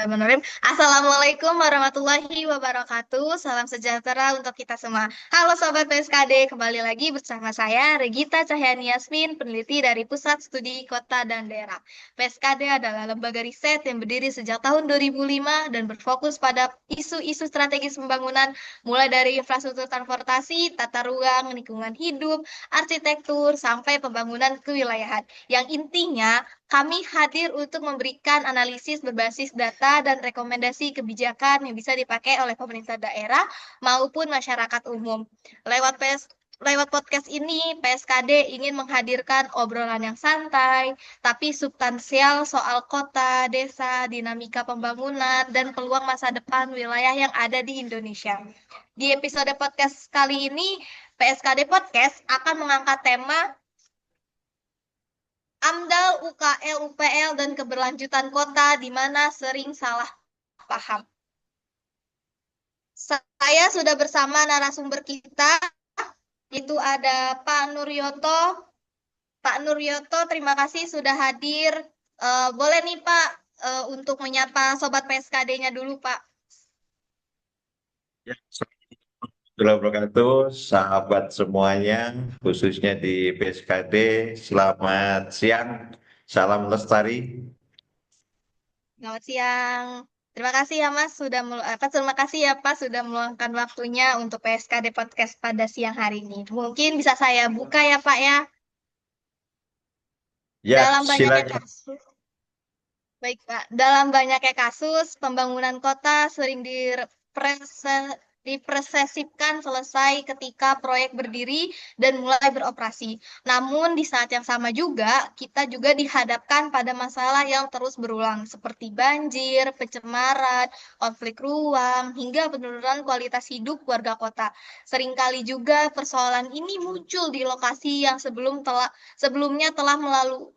Bismillahirrahmanirrahim. Assalamualaikum warahmatullahi wabarakatuh. Salam sejahtera untuk kita semua. Halo Sobat PSKD, kembali lagi bersama saya Regita Cahyani Yasmin, peneliti dari Pusat Studi Kota dan Daerah. PSKD adalah lembaga riset yang berdiri sejak tahun 2005 dan berfokus pada isu-isu strategis pembangunan, mulai dari infrastruktur transportasi, tata ruang, lingkungan hidup, arsitektur, sampai pembangunan kewilayahan. Yang intinya kami hadir untuk memberikan analisis berbasis data dan rekomendasi kebijakan yang bisa dipakai oleh pemerintah daerah maupun masyarakat umum. Lewat lewat podcast ini, PSKD ingin menghadirkan obrolan yang santai, tapi substansial soal kota, desa, dinamika pembangunan, dan peluang masa depan wilayah yang ada di Indonesia. Di episode podcast kali ini, PSKD Podcast akan mengangkat tema AMDAL, UKL, UPL, dan keberlanjutan kota di mana sering salah paham. Saya sudah bersama narasumber kita, itu ada Pak Nuryoto. Pak Nuryoto, terima kasih sudah hadir. Boleh nih Pak, untuk menyapa Sobat PSKD-nya dulu Pak. Ya, Assalamualaikum wabarakatuh, sahabat semuanya, khususnya di PSKD. Selamat siang, salam lestari. Selamat siang. Terima kasih ya Mas terima kasih ya Pak sudah meluangkan waktunya untuk PSKD Podcast pada siang hari ini. Mungkin bisa saya buka ya Pak ya. Ya, Dalam banyaknya silakan. kasus, baik Pak, dalam banyaknya kasus, pembangunan kota sering dipresesipkan selesai ketika proyek berdiri dan mulai beroperasi. Namun di saat yang sama juga, kita juga dihadapkan pada masalah yang terus berulang, seperti banjir, pencemaran, konflik ruang, hingga penurunan kualitas hidup warga kota. Seringkali juga persoalan ini muncul di lokasi yang sebelumnya telah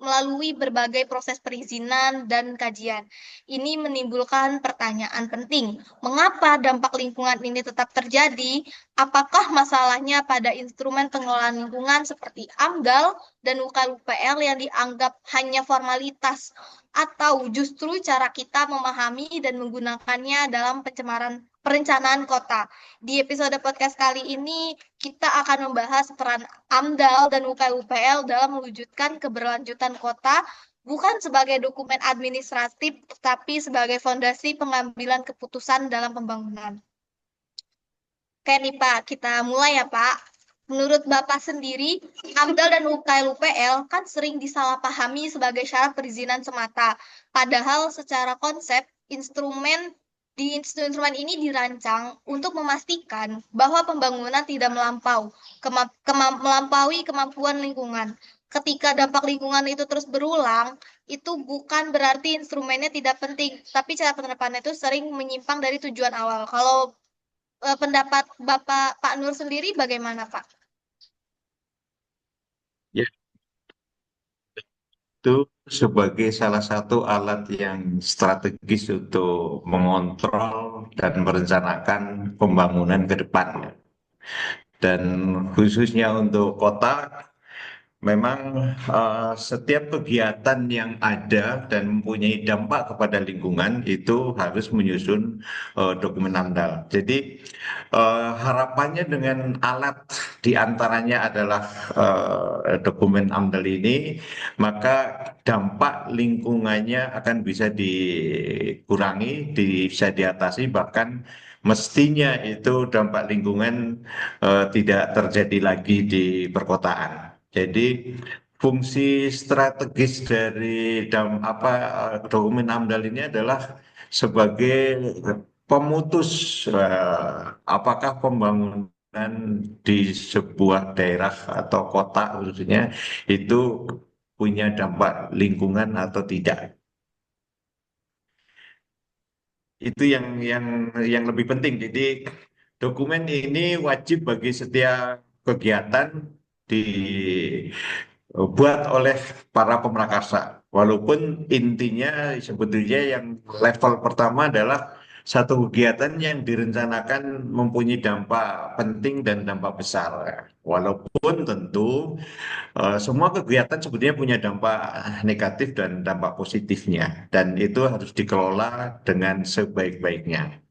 melalui berbagai proses perizinan dan kajian. Ini menimbulkan pertanyaan penting. Mengapa dampak lingkungan ini tetap terjadi? Apakah masalahnya pada instrumen pengelolaan lingkungan seperti AMDAL dan UKUPL yang dianggap hanya formalitas? Atau justru cara kita memahami dan menggunakannya dalam perencanaan kota? Di episode podcast kali ini, kita akan membahas peran AMDAL dan UKUPL dalam mewujudkan keberlanjutan kota bukan sebagai dokumen administratif, tetapi sebagai fondasi pengambilan keputusan dalam pembangunan. Oke nih Pak, kita mulai ya Pak. Menurut Bapak sendiri, AMDAL dan UKL-UPL kan sering disalahpahami sebagai syarat perizinan semata. Padahal secara konsep, instrumen ini dirancang untuk memastikan bahwa pembangunan tidak melampaui kemampuan lingkungan. Ketika dampak lingkungan itu terus berulang, itu bukan berarti instrumennya tidak penting, tapi cara penerapannya itu sering menyimpang dari tujuan awal. Kalau pendapat Bapak Pak Nur sendiri bagaimana, Pak? Ya, itu sebagai salah satu alat yang strategis untuk mengontrol dan merencanakan pembangunan ke depannya. Dan khususnya untuk kota, memang setiap kegiatan yang ada dan mempunyai dampak kepada lingkungan itu harus menyusun dokumen AMDAL. Jadi harapannya dengan alat diantaranya adalah dokumen AMDAL ini, maka dampak lingkungannya akan bisa dikurangi, bisa diatasi, bahkan mestinya itu dampak lingkungan tidak terjadi lagi di perkotaan. Jadi fungsi strategis dari dokumen AMDAL ini adalah sebagai pemutus apakah pembangunan di sebuah daerah atau kota khususnya itu punya dampak lingkungan atau tidak. Itu yang lebih penting. Jadi dokumen ini wajib bagi setiap kegiatan dibuat oleh para pemrakarsa. Walaupun intinya sebetulnya yang level pertama adalah satu kegiatan yang direncanakan mempunyai dampak penting dan dampak besar. Walaupun tentu semua kegiatan sebetulnya punya dampak negatif dan dampak positifnya, dan itu harus dikelola dengan sebaik-baiknya.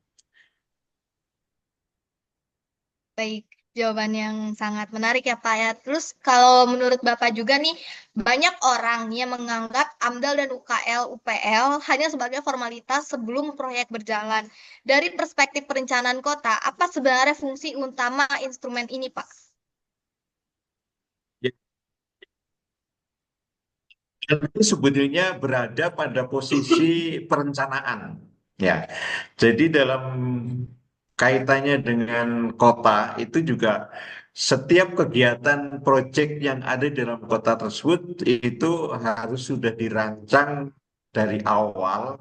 Baik, jawaban yang sangat menarik ya Pak ya. Terus kalau menurut Bapak juga nih, banyak orang yang menganggap AMDAL dan UKL, UPL hanya sebagai formalitas sebelum proyek berjalan. Dari perspektif perencanaan kota, apa sebenarnya fungsi utama instrumen ini Pak? Itu sebetulnya berada pada posisi perencanaan. Ya, jadi dalam kaitannya dengan kota itu juga setiap kegiatan proyek yang ada dalam kota tersebut itu harus sudah dirancang dari awal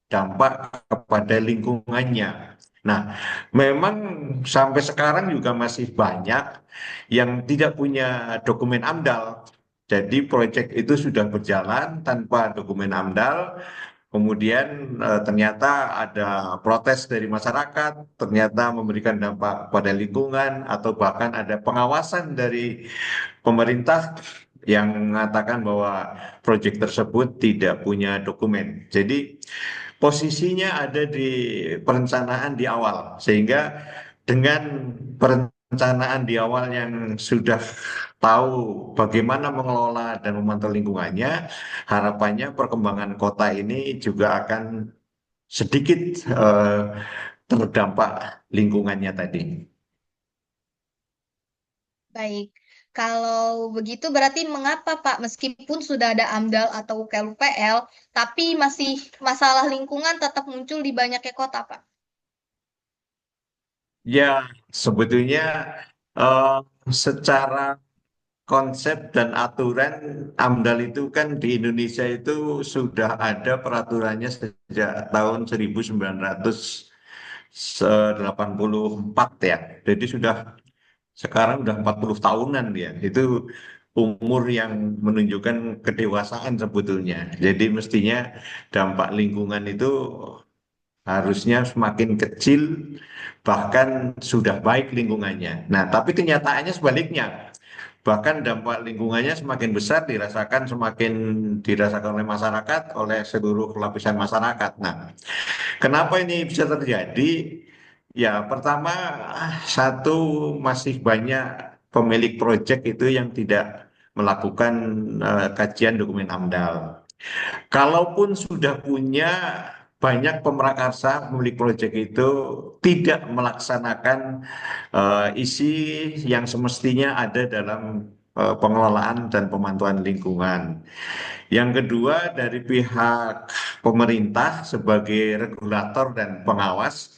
dampak kepada lingkungannya. Nah, memang sampai sekarang juga masih banyak yang tidak punya dokumen AMDAL. Jadi proyek itu sudah berjalan tanpa dokumen AMDAL, kemudian ternyata ada protes dari masyarakat, ternyata memberikan dampak pada lingkungan, atau bahkan ada pengawasan dari pemerintah yang mengatakan bahwa proyek tersebut tidak punya dokumen. Jadi posisinya ada di perencanaan di awal, sehingga dengan perencanaan di awal yang sudah tahu bagaimana mengelola dan memantau lingkungannya, harapannya perkembangan kota ini juga akan sedikit terdampak lingkungannya tadi. Baik, kalau begitu berarti mengapa Pak, meskipun sudah ada AMDAL atau UKL-UPL, tapi masih masalah lingkungan tetap muncul di banyaknya kota Pak? Ya, sebetulnya eh, secara konsep dan aturan AMDAL itu kan di Indonesia itu sudah ada peraturannya sejak tahun 1984 ya. Jadi sudah sekarang udah 40 tahunan dia. Itu umur yang menunjukkan kedewasaan sebetulnya. Jadi mestinya dampak lingkungan itu harusnya semakin kecil, bahkan sudah baik lingkungannya. Nah, tapi kenyataannya sebaliknya. Bahkan dampak lingkungannya semakin besar semakin dirasakan oleh masyarakat, oleh seluruh lapisan masyarakat. Nah, kenapa ini bisa terjadi? Ya, pertama, satu, masih banyak pemilik proyek itu yang tidak melakukan kajian dokumen AMDAL. Kalaupun sudah punya, banyak pemrakarsa pemilik proyek itu tidak melaksanakan isi yang semestinya ada dalam pengelolaan dan pemantauan lingkungan. Yang kedua, dari pihak pemerintah sebagai regulator dan pengawas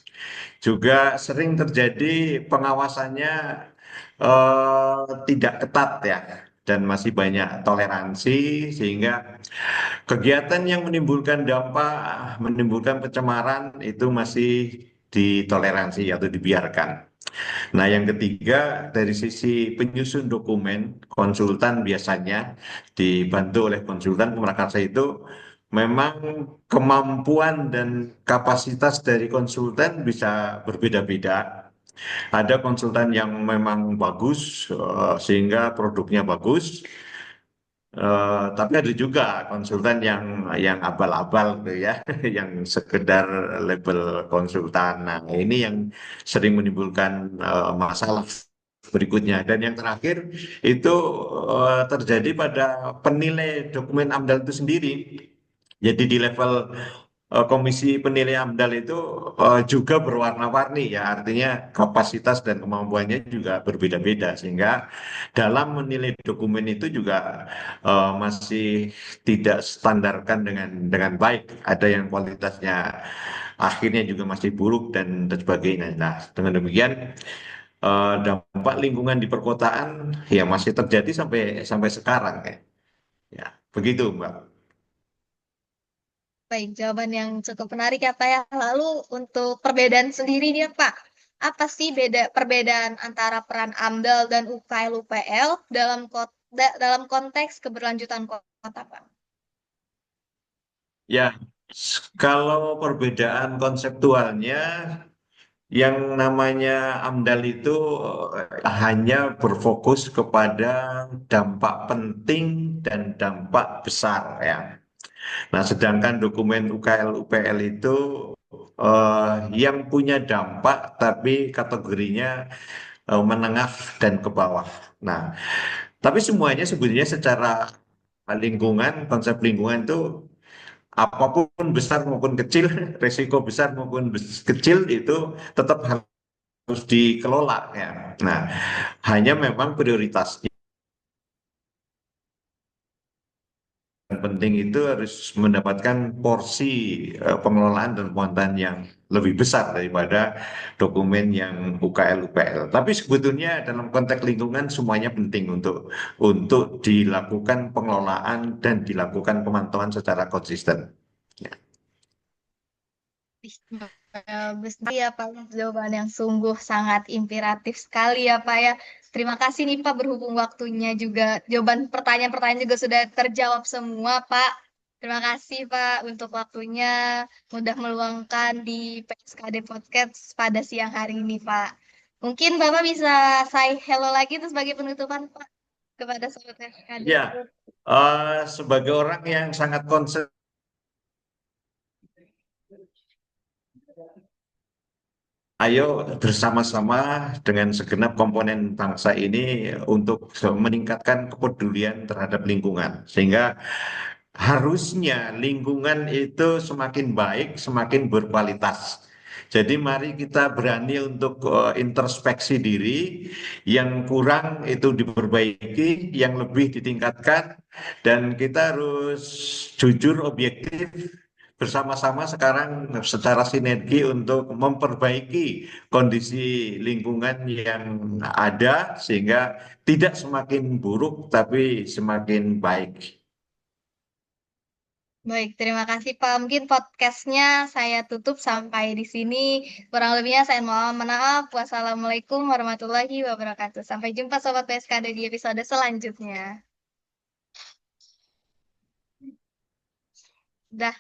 juga sering terjadi pengawasannya tidak ketat ya, dan masih banyak toleransi, sehingga kegiatan yang menimbulkan dampak, menimbulkan pencemaran itu masih ditoleransi atau dibiarkan. Nah, yang ketiga, dari sisi penyusun dokumen, konsultan biasanya dibantu oleh konsultan pemrakarsa itu, memang kemampuan dan kapasitas dari konsultan bisa berbeda-beda. Ada konsultan yang memang bagus, sehingga produknya bagus. Tapi ada juga konsultan yang abal-abal gitu ya, yang sekedar label konsultan. Nah, ini yang sering menimbulkan masalah berikutnya. Dan yang terakhir itu terjadi pada penilai dokumen AMDAL itu sendiri. Jadi di level komisi penilai AMDAL itu juga berwarna-warni ya, artinya kapasitas dan kemampuannya juga berbeda-beda, sehingga dalam menilai dokumen itu juga masih tidak standarkan dengan baik. Ada yang kualitasnya akhirnya juga masih buruk dan sebagainya. Nah, dengan demikian dampak lingkungan di perkotaan ya masih terjadi sampai sampai sekarang ya. Ya, begitu, Mbak. Baik, jawaban yang cukup menarik ya Pak ya. Lalu untuk perbedaan sendiri nih Pak, apa sih perbedaan antara peran AMDAL dan UKL UPL dalam konteks keberlanjutan kota Pak? Ya. Kalau perbedaan konseptualnya, yang namanya AMDAL itu hanya berfokus kepada dampak penting dan dampak besar ya. Nah, sedangkan dokumen UKL UPL itu yang punya dampak tapi kategorinya menengah dan ke bawah. Nah, tapi semuanya sebenarnya secara lingkungan, konsep lingkungan itu apapun besar maupun kecil, resiko besar maupun kecil itu tetap harus dikelola ya. Nah, hanya memang prioritasnya yang penting itu harus mendapatkan porsi pengelolaan dan penguatan yang lebih besar daripada dokumen yang UKL UPL. Tapi sebetulnya dalam konteks lingkungan semuanya penting untuk dilakukan pengelolaan dan dilakukan pemantauan secara konsisten. Ya. Ih, bagus ya Pak, jawaban yang sungguh sangat inspiratif sekali ya Pak ya. Terima kasih nih Pak, berhubung waktunya juga jawaban pertanyaan-pertanyaan juga sudah terjawab semua Pak. Terima kasih Pak untuk waktunya udah meluangkan di PSKD Podcast pada siang hari ini Pak. Mungkin Bapak bisa say hello lagi terus sebagai penutupan Pak kepada sobat PSKD. Ya, sebagai orang yang sangat concern, ayo bersama-sama dengan segenap komponen bangsa ini untuk meningkatkan kepedulian terhadap lingkungan. Sehingga harusnya lingkungan itu semakin baik, semakin berkualitas. Jadi mari kita berani untuk introspeksi diri, yang kurang itu diperbaiki, yang lebih ditingkatkan, dan kita harus jujur, objektif, bersama-sama sekarang secara sinergi untuk memperbaiki kondisi lingkungan yang ada sehingga tidak semakin buruk tapi semakin baik. Baik, terima kasih Pak. Mungkin podcastnya saya tutup sampai di sini. Kurang lebihnya saya mohon maaf. Wassalamualaikum warahmatullahi wabarakatuh. Sampai jumpa Sobat PSKD di episode selanjutnya. Dah.